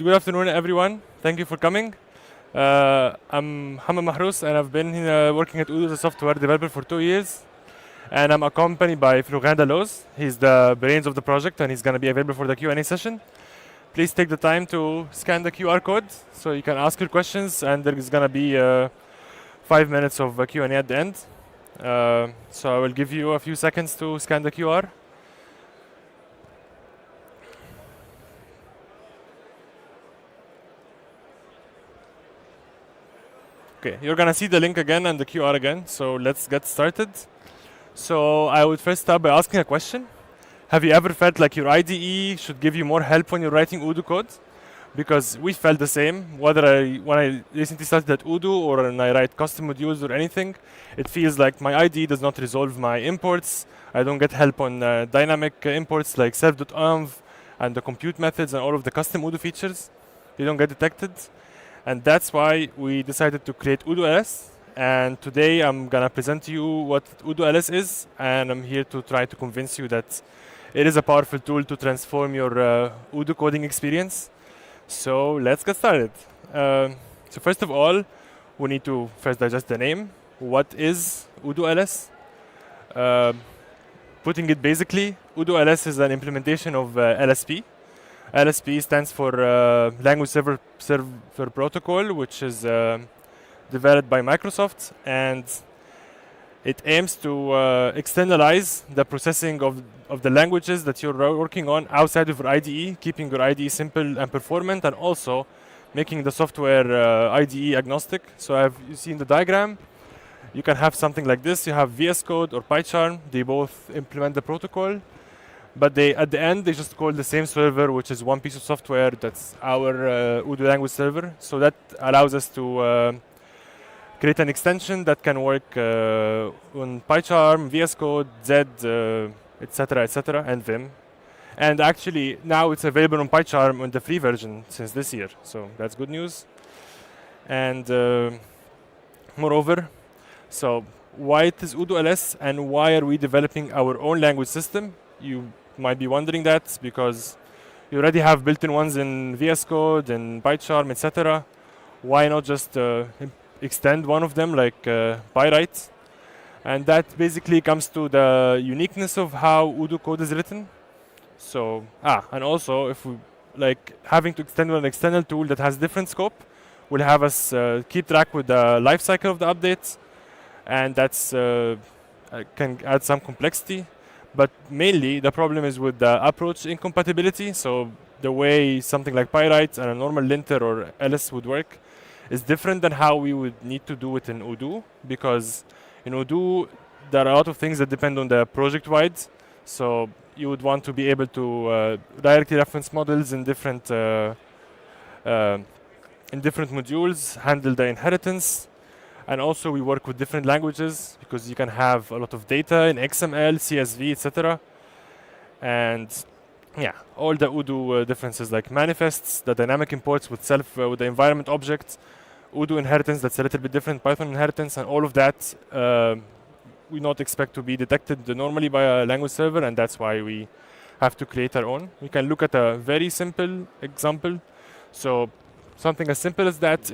Good afternoon, everyone. Thank you for coming. I'm Hamad Mahrous, and I've been working at Odoo as a software developer for 2 years. And I'm accompanied by Florent Dalloz. He's the brains of the project, and he's going to be available for the Q&A session. Please take the time to scan the QR code so you can ask your questions, and there is going to be 5 minutes of Q&A at the end. So I will give you a few seconds to scan the QR. Okay, you're gonna see the link again and the QR again, so let's get started. So I would first start by asking a question. Have you ever felt like your IDE should give you more help when you're writing Odoo code? Because we felt the same, whether when I recently started at Odoo or when I write custom modules or anything, it feels like my IDE does not resolve my imports. I don't get help on dynamic imports like self.env and the compute methods and all of the custom Odoo features. They don't get detected. And that's why we decided to create OdooLS. And today I'm gonna present to you what OdooLS is, and I'm here to try to convince you that it is a powerful tool to transform your Odoo coding experience. So let's get started. So first of all, we need to first digest the name. What is OdooLS? Putting it basically, OdooLS is an implementation of LSP. LSP stands for Language Server Protocol, which is developed by Microsoft, and it aims to externalize the processing of the languages that you're working on outside of your IDE, keeping your IDE simple and performant, and also making the software IDE agnostic. So you see in the diagram, you can have something like this. You have VS Code or PyCharm. They both implement the protocol. But at the end, they just call the same server, which is one piece of software. That's our Odoo Language Server. So that allows us to create an extension that can work on PyCharm, VS Code, Z, etc., and Vim. And actually, now it's available on PyCharm on the free version since this year. So that's good news. And moreover, so why it is OdooLS and why are we developing our own language system? You might be wondering that because you already have built-in ones in VS Code and PyCharm, etc. Why not just extend one of them like Pyrite? And that basically comes to the uniqueness of how Odoo code is written. So, and also if we like having to extend an external tool that has different scope will have us keep track with the lifecycle of the updates, and that's can add some complexity. But mainly, the problem is with the approach incompatibility. So the way something like Pyrite and a normal linter or ls would work is different than how we would need to do it in Odoo. Because in Odoo, there are a lot of things that depend on the project-wide. So you would want to be able to directly reference models in different modules, handle the inheritance. And also we work with different languages because you can have a lot of data in XML, CSV, etc. And yeah, all the Odoo differences like manifests, the dynamic imports with with the environment object, Odoo inheritance that's a little bit different, Python inheritance, and all of that we not expect to be detected normally by a language server, and that's why we have to create our own. We can look at a very simple example. So something as simple as that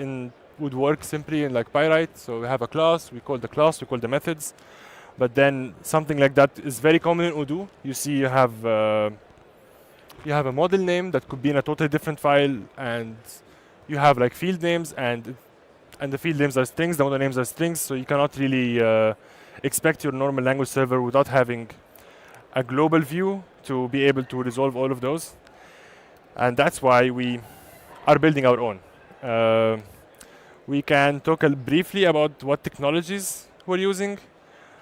would work simply in like Pyrite. So we have a class, we call the class, we call the methods. But then something like that is very common in Odoo. You see you have a model name that could be in a totally different file, and you have like field names, and the field names are strings, the model names are strings, so you cannot really expect your normal language server without having a global view to be able to resolve all of those. And that's why we are building our own. We can talk briefly about what technologies we're using.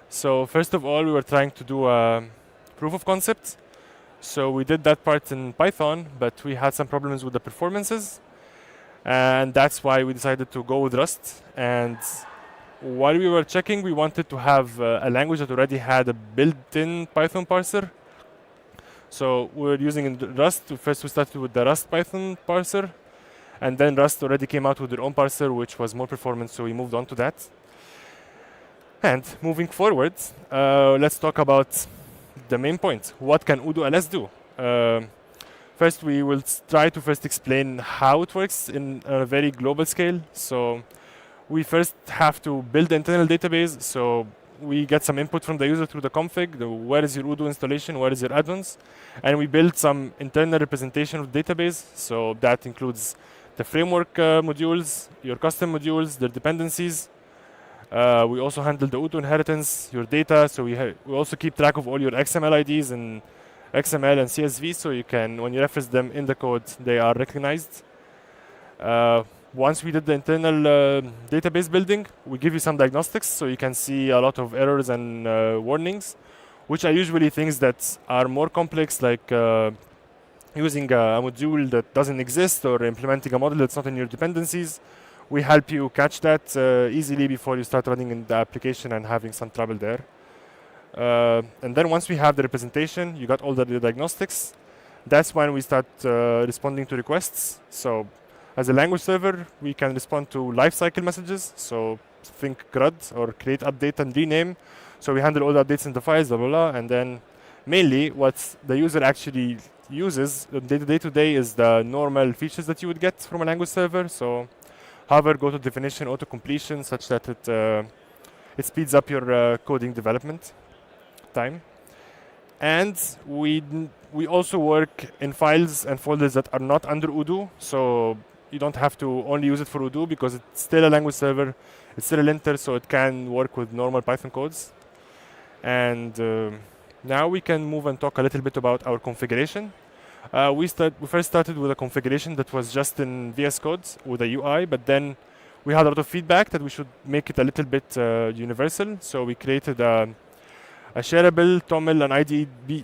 So first of all, we were trying to do a proof of concept. So we did that part in Python, but we had some problems with the performances. And that's why we decided to go with Rust. And while we were checking, we wanted to have a language that already had a built-in Python parser. So we're using Rust. First we started with the Rust Python parser. And then Rust already came out with their own parser, which was more performant, so we moved on to that. And moving forward, let's talk about the main point. What can OdooLS do? First, we will try to first explain how it works in a very global scale. So we first have to build the internal database. So we get some input from the user through the config, where is your Odoo installation, where is your add-ons, and we build some internal representation of the database. So that includes the framework modules, your custom modules, their dependencies. We also handle the Odoo inheritance, your data. So we also keep track of all your XML IDs and XML and CSV, so you can, when you reference them in the code, they are recognized. Once we did the internal database building, we give you some diagnostics, so you can see a lot of errors and warnings, which are usually things that are more complex, like using a module that doesn't exist or implementing a model that's not in your dependencies. We help you catch that easily before you start running in the application and having some trouble there. And then once we have the representation, you got all the diagnostics, that's when we start responding to requests. So as a language server, we can respond to lifecycle messages. So think CRUD or create, update, and rename. So we handle all the updates in the files, blah, blah, blah. And then mainly what the user actually uses day to day is the normal features that you would get from a language server. So hover, gotodefinition, autocompletion, such that it speeds up your coding development time. And we also work in files and folders that are not under Odoo. So you don't have to only use it for Odoo because it's still a language server, it's still a linter, so it can work with normal Python codes. And now we can move and talk a little bit about our configuration. We first started with a configuration that was just in VS Code with a UI, but then we had a lot of feedback that we should make it a little bit universal. So we created a shareable TOML and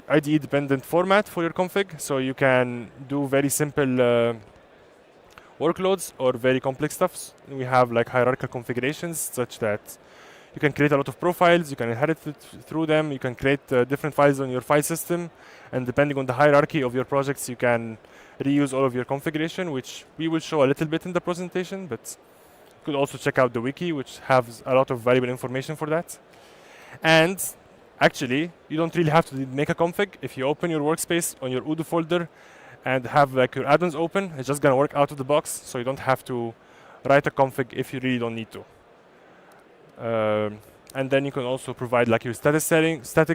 IDE dependent format for your config, so you can do very simple workloads or very complex stuff. We have like hierarchical configurations such that you can create a lot of profiles, you can inherit it through them, you can create different files on your file system, and depending on the hierarchy of your projects, you can reuse all of your configuration, which we will show a little bit in the presentation, but you could also check out the wiki, which has a lot of valuable information for that. And actually, you don't really have to make a config. If you open your workspace on your Odoo folder and have like your add-ons open, it's just gonna work out of the box, so you don't have to write a config if you really don't need to. And then you can also provide like your static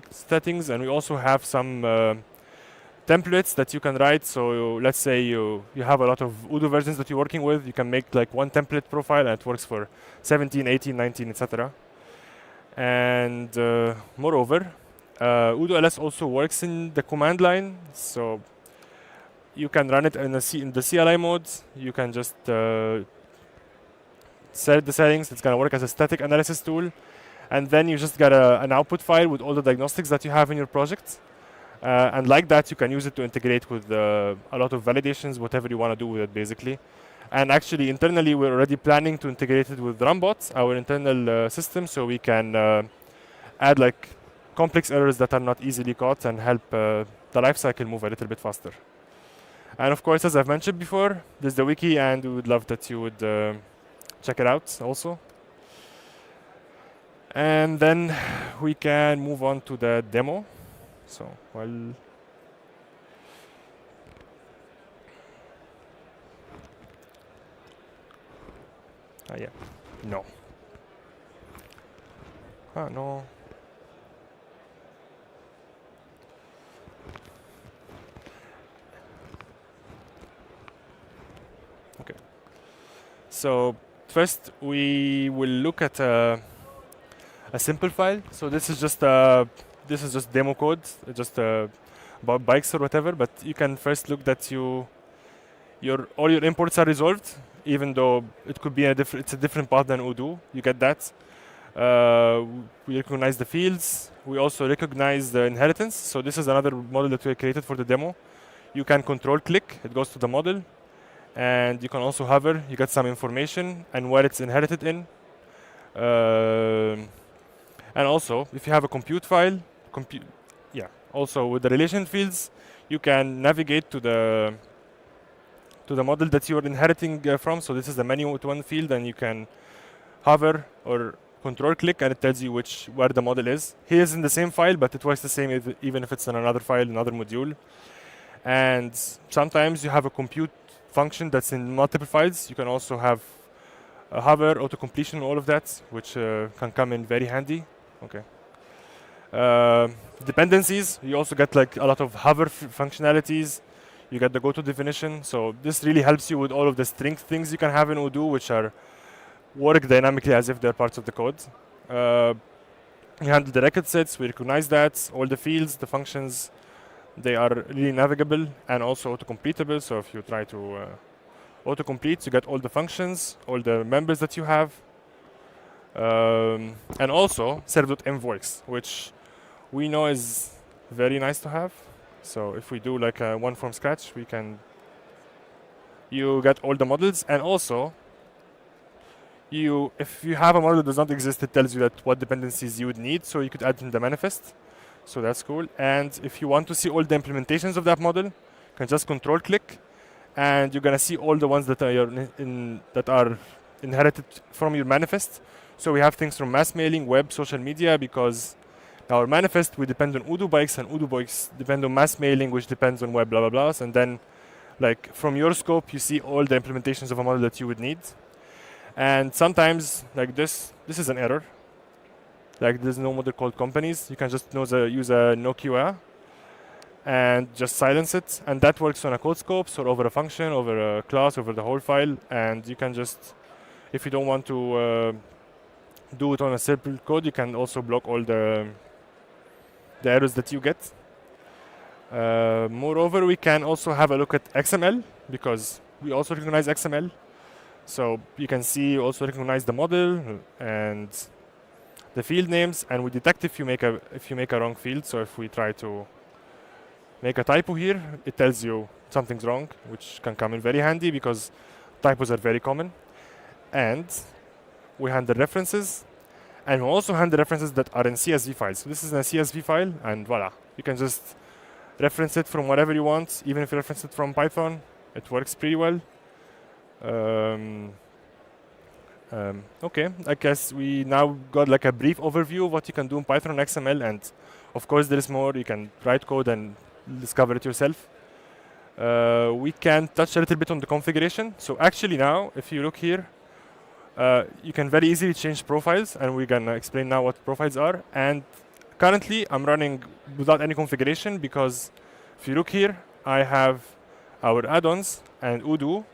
settings, and we also have some templates that you can write. So let's say you have a lot of Odoo versions that you're working with, you can make like one template profile and it works for 17, 18, 19, etc. And moreover, OdooLS also works in the command line, so you can run it in the CLI mode. You can just set the settings. It's gonna work as a static analysis tool, and then you just get an output file with all the diagnostics that you have in your project. And like that, you can use it to integrate with a lot of validations, whatever you want to do with it, basically. And actually, internally, we're already planning to integrate it with Runbot, our internal system, so we can add like complex errors that are not easily caught and help the lifecycle move a little bit faster. And of course, as I've mentioned before, there's the wiki, and we would love that you would check it out also. And then we can move on to the demo. So, well, yeah, no. No. Okay. So first we will look at a simple file. So this is just demo code, just about bikes or whatever. But you can first look that all your imports are resolved, even though it could be it's a different path than Odoo. You get that. We recognize the fields. We also recognize the inheritance. So this is another model that we created for the demo. You can control click, it goes to the model. And you can also hover, you get some information and where it's inherited in. And also, if you have a compute file, also with the relation fields, you can navigate to the model that you're inheriting from. So this is the menu to one field, and you can hover or control click, and it tells you where the model is. Here is in the same file, but it works the same even if it's in another file, another module. And sometimes you have a compute function that's in multiple files. You can also have a hover, autocompletion, all of that, which can come in very handy. Okay. Dependencies, you also get like a lot of hover functionalities. You get the gotodefinition. So this really helps you with all of the string things you can have in Odoo, which are work dynamically as if they're parts of the code. We handle the record sets, we recognize that, all the fields, the functions, they are really navigable and also autocompletable. So if you try to autocomplete, you get all the functions, all the members that you have. And also serve.env works, which we know is very nice to have. So if we do like one from scratch, you get all the models, and also if you have a model that does not exist, it tells you that what dependencies you would need, so you could add in the manifest. So that's cool. And if you want to see all the implementations of that model, you can just control click, and you're gonna see all the ones that are inherited from your manifest. So we have things from mass mailing, web, social media, because our manifest we depend on Odoo bikes, and Odoo bikes depend on mass mailing, which depends on web, blah blah blah. And then, like from your scope, you see all the implementations of a model that you would need. And sometimes, like this is an error. Like there's no model called companies. You can just use a no QA and just silence it. And that works on a code scope, so over a function, over a class, over the whole file. And you can just, if you don't want to do it on a simple code, you can also block all the errors that you get. Moreover, we can also have a look at XML, because we also recognize XML. So you can see, also recognize the model and the field names, and we detect if you make a wrong field. So if we try to make a typo here, it tells you something's wrong, which can come in very handy because typos are very common. And we handle references, and we also handle references that are in CSV files. So this is a CSV file, and voila, you can just reference it from whatever you want. Even if you reference it from Python, it works pretty well. Okay, I guess we now got like a brief overview of what you can do in Python and XML, and of course there is more. You can write code and discover it yourself. We can touch a little bit on the configuration. So actually now, if you look here, you can very easily change profiles, and we're gonna explain now what profiles are. And currently I'm running without any configuration, because if you look here, I have our add-ons and Odoo.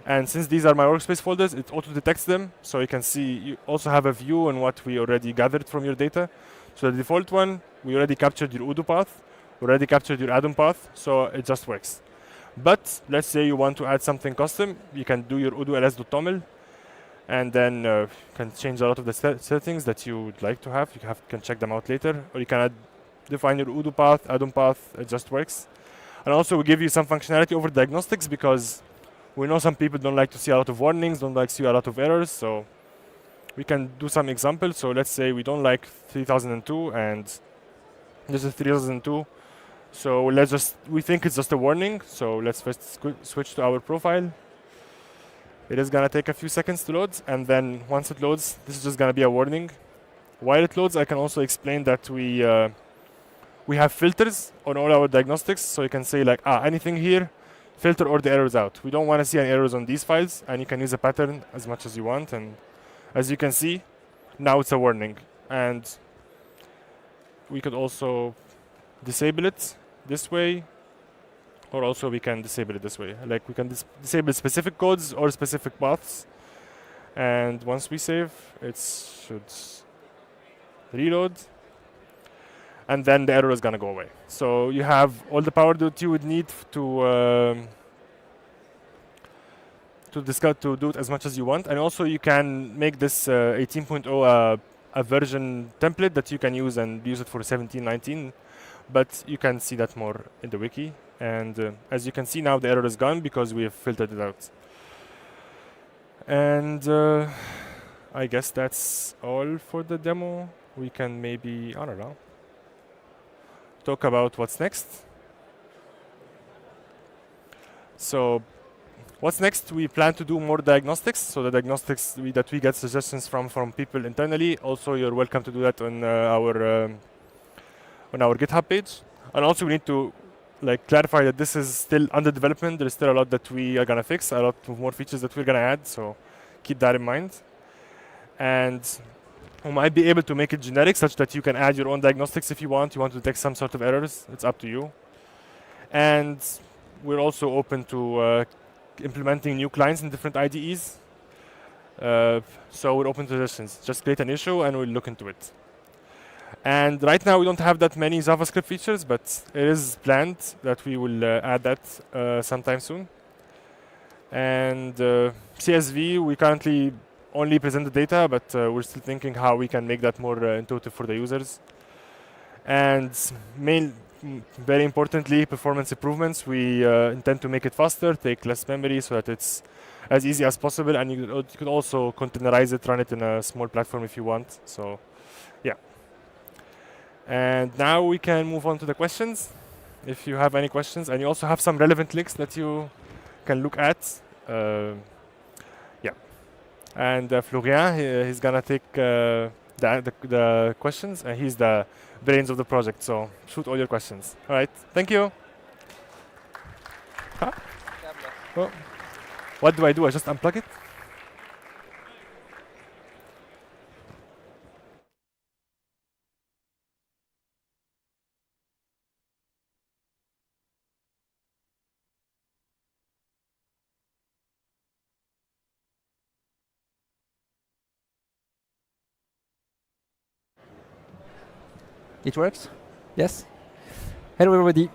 And since these are my workspace folders, it auto-detects them. So you can see, you also have a view on what we already gathered from your data. So the default one, we already captured your Odoo path, we already captured your add-on path, so it just works. But let's say you want to add something custom, you can do your OdooLS.toml, and then you can change a lot of the settings that you would like to have. You can check them out later, or you can define your Odoo path, add-on path, it just works. And also we give you some functionality over diagnostics, because we know some people don't like to see a lot of warnings, don't like to see a lot of errors, so we can do some examples. So let's say we don't like 3002, and this is 3002. So we think it's just a warning. So let's first switch to our profile. It is gonna take a few seconds to load, and then once it loads, this is just gonna be a warning. While it loads, I can also explain that we have filters on all our diagnostics. So you can say like, anything here, filter all the errors out. We don't want to see any errors on these files, and you can use a pattern as much as you want. And as you can see, now it's a warning. And we could also disable it this way, or also we can disable it this way. Like we can disable specific codes or specific paths. And once we save, it should reload. And then the error is gonna go away. So you have all the power that you would need to do it as much as you want. And also you can make this 18.0 a version template that you can use and use it for 17, 19. But you can see that more in the wiki. And as you can see now, the error is gone because we have filtered it out. And I guess that's all for the demo. We can maybe, I don't know, talk about what's next. So what's next? We plan to do more diagnostics. So the diagnostics that we get suggestions from people internally. Also, you're welcome to do that on our GitHub page. And also, we need to like clarify that this is still under development. There's still a lot that we are gonna fix, a lot of more features that we're gonna add. So keep that in mind. And we might be able to make it generic such that you can add your own diagnostics if you want. You want to detect some sort of errors. It's up to you. And we're also open to implementing new clients in different IDEs. So we're open to suggestions. Just create an issue and we'll look into it. And right now we don't have that many JavaScript features, but it is planned that we will add that sometime soon. And CSV, we currently only present the data, but we're still thinking how we can make that more intuitive for the users. And very importantly, performance improvements. We intend to make it faster, take less memory so that it's as easy as possible, and you could also containerize it, run it in a small platform if you want. So, yeah. And now we can move on to the questions, if you have any questions. And you also have some relevant links that you can look at. Yeah. And Florian, he's gonna take the questions, and he's the brains of the project. So shoot all your questions. All right. Thank you. Huh? Oh. What do? I just unplug it? It works? Yes? Hello, everybody.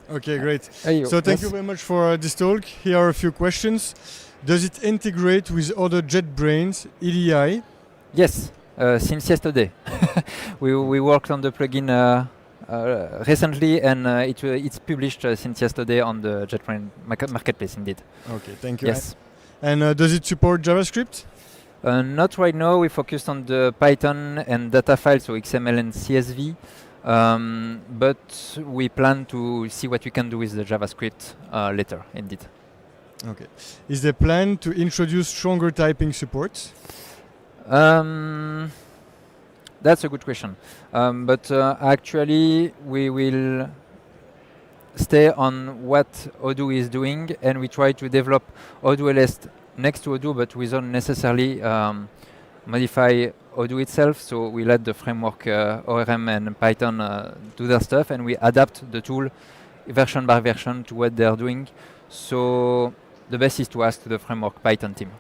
Okay, great. So thank you very much for this talk. Here are a few questions. Does it integrate with other JetBrains EDI? Yes, since yesterday. we worked on the plugin recently, and it's published since yesterday on the JetBrains marketplace, indeed. Okay, thank you. Yes. And does it support JavaScript? Not right now. We focused on the Python and data files, so XML and CSV. But we plan to see what we can do with the JavaScript later, indeed. Okay. Is there a plan to introduce stronger typing support? That's a good question. But actually, we will stay on what Odoo is doing, and we try to develop OdooLS next to Odoo, but without necessarily modify Odoo itself. So we let the framework ORM and Python do their stuff, and we adapt the tool version by version to what they're doing. So the best is to ask to the framework Python team.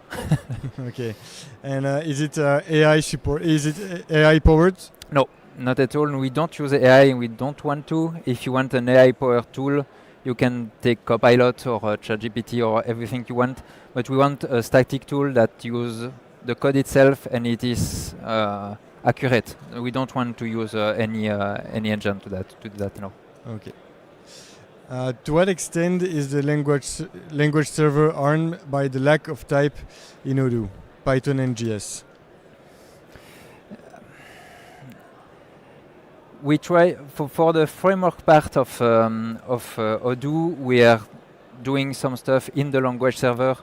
Okay. And is it AI support? Is it AI powered? No, not at all. We don't use AI, and we don't want to. If you want an AI powered tool, you can take Copilot or ChatGPT or everything you want. But we want a static tool that uses the code itself and it is accurate. We don't want to use any engine to do that. No. Okay. To what extent is the language server harmed by the lack of type in Odoo, Python and JS? We try for the framework part of Odoo. We are doing some stuff in the language server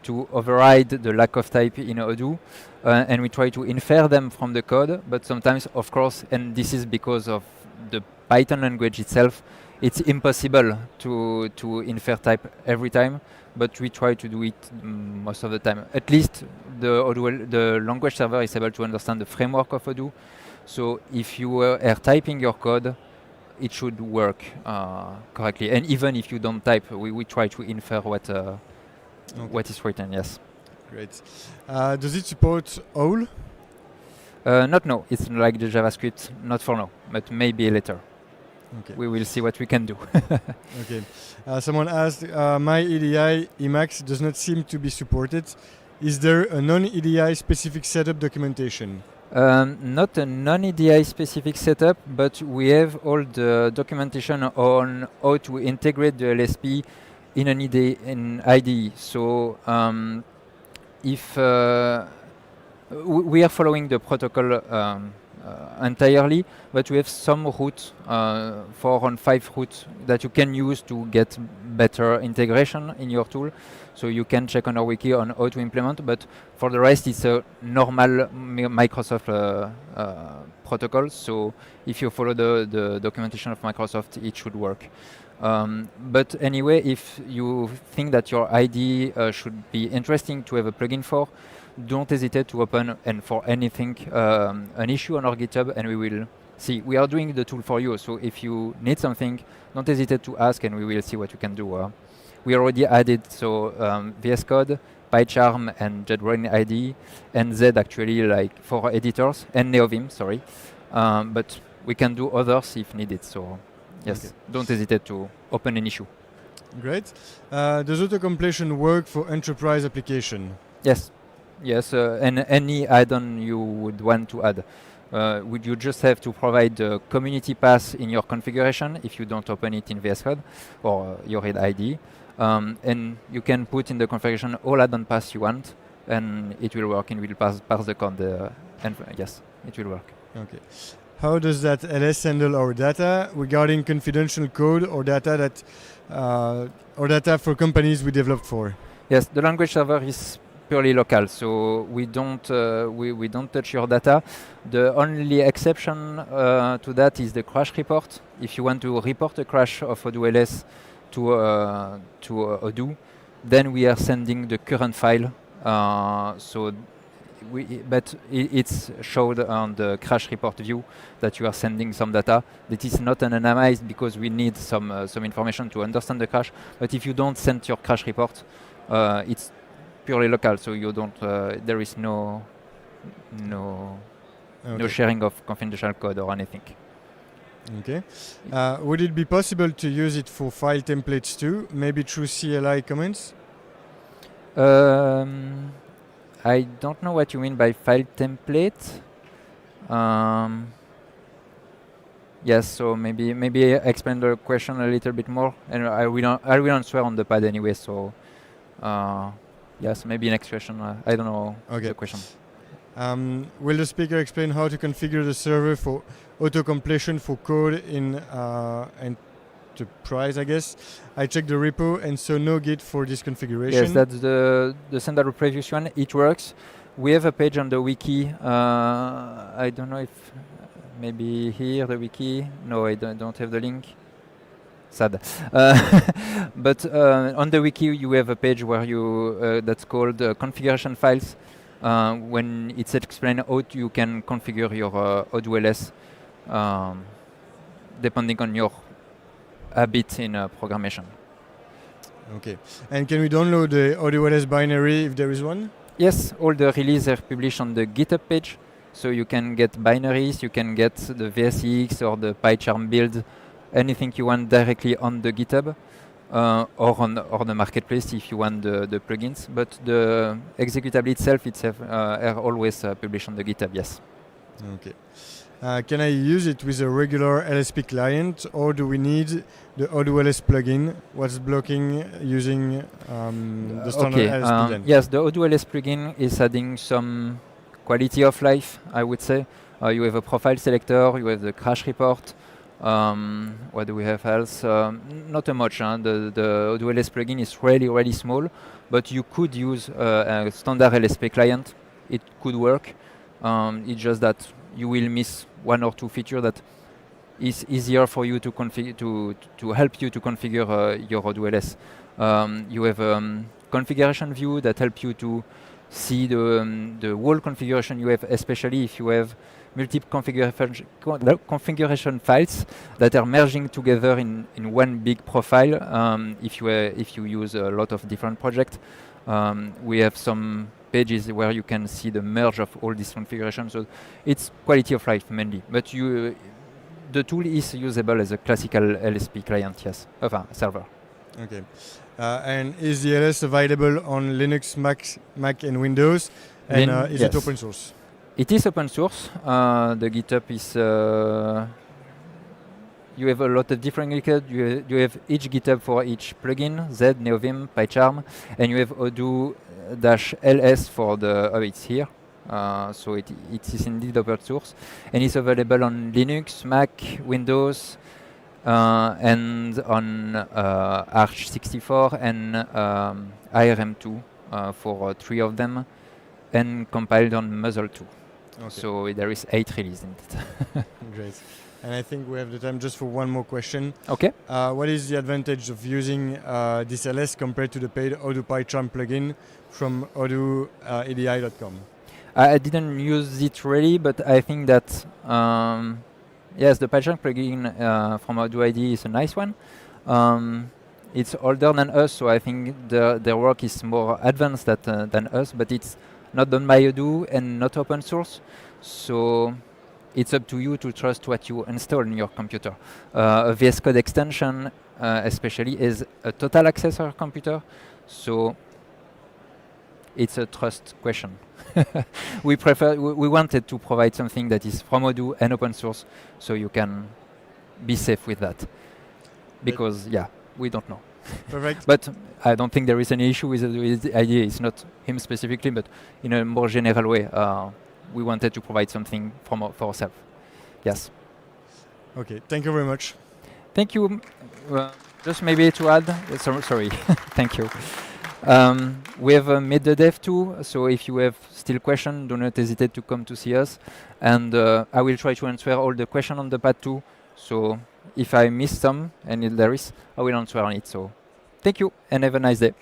to override the lack of type in Odoo, and we try to infer them from the code. But sometimes, of course, and this is because of the Python language itself, it's impossible to infer type every time. But we try to do it most of the time. At least the language server is able to understand the framework of Odoo. So if you are typing your code, it should work correctly. And even if you don't type, we try to infer what is written, yes. Great. Does it support OL? Not now. It's like the JavaScript, not for now, but maybe later. Okay. We will see what we can do. Okay. Someone asked, my EDI Emacs does not seem to be supported. Is there a non-EDI specific setup documentation? Not a non-EDI specific setup, but we have all the documentation on how to integrate the LSP in an IDE. So if we are following the protocol entirely, but we have some routes, 4 on 5 routes that you can use to get better integration in your tool. So you can check on our wiki on how to implement, but for the rest, it's a normal Microsoft protocol. So if you follow the documentation of Microsoft, it should work. But anyway, if you think that your ID should be interesting to have a plugin for, don't hesitate to open and for anything an issue on our GitHub, and we will see. We are doing the tool for you, so if you need something, don't hesitate to ask, and we will see what you can do. We already added VS Code, PyCharm, and JetBrains ID, and Z actually like for editors, and NeoVim, sorry. But we can do others if needed. So yes, okay. Don't hesitate to open an issue. Great. Does autocompletion work for enterprise application? Yes. Yes, and any add-on you would want to add. Would you just have to provide the community path in your configuration if you don't open it in VS Code or your read ID? And you can put in the configuration all add-on paths you want, and it will work, and will parse the code. And yes, it will work. Okay. How does that LS handle our data regarding confidential code or data that or data for companies we developed for? Yes, the language server is purely local, so we don't touch your data. The only exception to that is the crash report. If you want to report a crash of OdooLS to Odoo, then we are sending the current file. But it's showed on the crash report view that you are sending some data. That is not anonymized because we need some information to understand the crash. But if you don't send your crash report, it's purely local, so you don't. There is no sharing of confidential code or anything. Okay. Would it be possible to use it for file templates too, maybe through CLI comments? I don't know what you mean by file template. Yes, so maybe explain the question a little bit more, and I will answer on the pad anyway. So yes, maybe next question. I don't know the question. Will the speaker explain how to configure the server for autocompletion for code in Enterprise, I guess? I checked the repo and saw no Git for this configuration. Yes, that's the standard previous one. It works. We have a page on the wiki. I don't know if maybe here the wiki. No, I don't have the link. Sad. But on the wiki you have a page where you that's called configuration files. When it's explained how you can configure your OdooLS depending on your habit in programmation. Okay. And can we download the OdooLS binary if there is one? Yes, all the releases are published on the GitHub page. So you can get binaries, you can get the VSX or the PyCharm build, anything you want directly on the GitHub or on the marketplace if you want the plugins. But the executable itself are always published on the GitHub, yes. Okay. Can I use it with a regular LSP client, or do we need the OdooLS plugin? What's blocking using the standard LSP then? Yes, the OdooLS plugin is adding some quality of life, I would say. You have a profile selector, you have the crash report. What do we have else? Not much. The OdooLS plugin is really small, but you could use a standard LSP client. It could work. It's just that you will miss one or two features that is easier for you to configure to help you to configure your OdooLS. You have configuration view that help you to see the whole configuration you have, especially if you have multiple configuration files that are merging together in one big profile. If you use a lot of different projects, we have some pages where you can see the merge of all these configurations. So it's quality of life mainly, but the tool is usable as a classical LSP client, yes, server. Okay. And is the LS available on Linux, Mac and Windows? And is it open source? It is open source. The GitHub is... you have a lot of different GitHub. You have each GitHub for each plugin, Z, NeoVim, PyCharm, and you have Odoo-LS for the... Oh, it's here. So it is indeed open source. And it's available on Linux, Mac, Windows, and on Arch64 and IRM2 for 3 of them, and compiled on Muzzle 2. Okay. So there is 8 releases in it. Great. And I think we have the time just for one more question. Okay. What is the advantage of using this LS compared to the paid Odoo PyCharm plugin from OdooEDI.com? I didn't use it really, but I think that yes, the PyCharm plugin from Odoo ID is a nice one. It's older than us, so I think their work is more advanced than us, but it's not done by Odoo and not open source. So it's up to you to trust what you install in your computer. A VS Code extension, especially, is a total access on your computer, so it's a trust question. We wanted to provide something that is from Odoo and open source, so you can be safe with that. Because yeah, we don't know. Perfect. But I don't think there is any issue with the idea. It's not him specifically, but in a more general way, we wanted to provide something for ourselves. Yes. Okay, thank you very much. Thank you. Just maybe to add, sorry, thank you. We have made the dev too, so if you have still questions, do not hesitate to come to see us. And I will try to answer all the questions on the pad too. So if I miss some, and if there is, I will answer on it. So thank you, and have a nice day.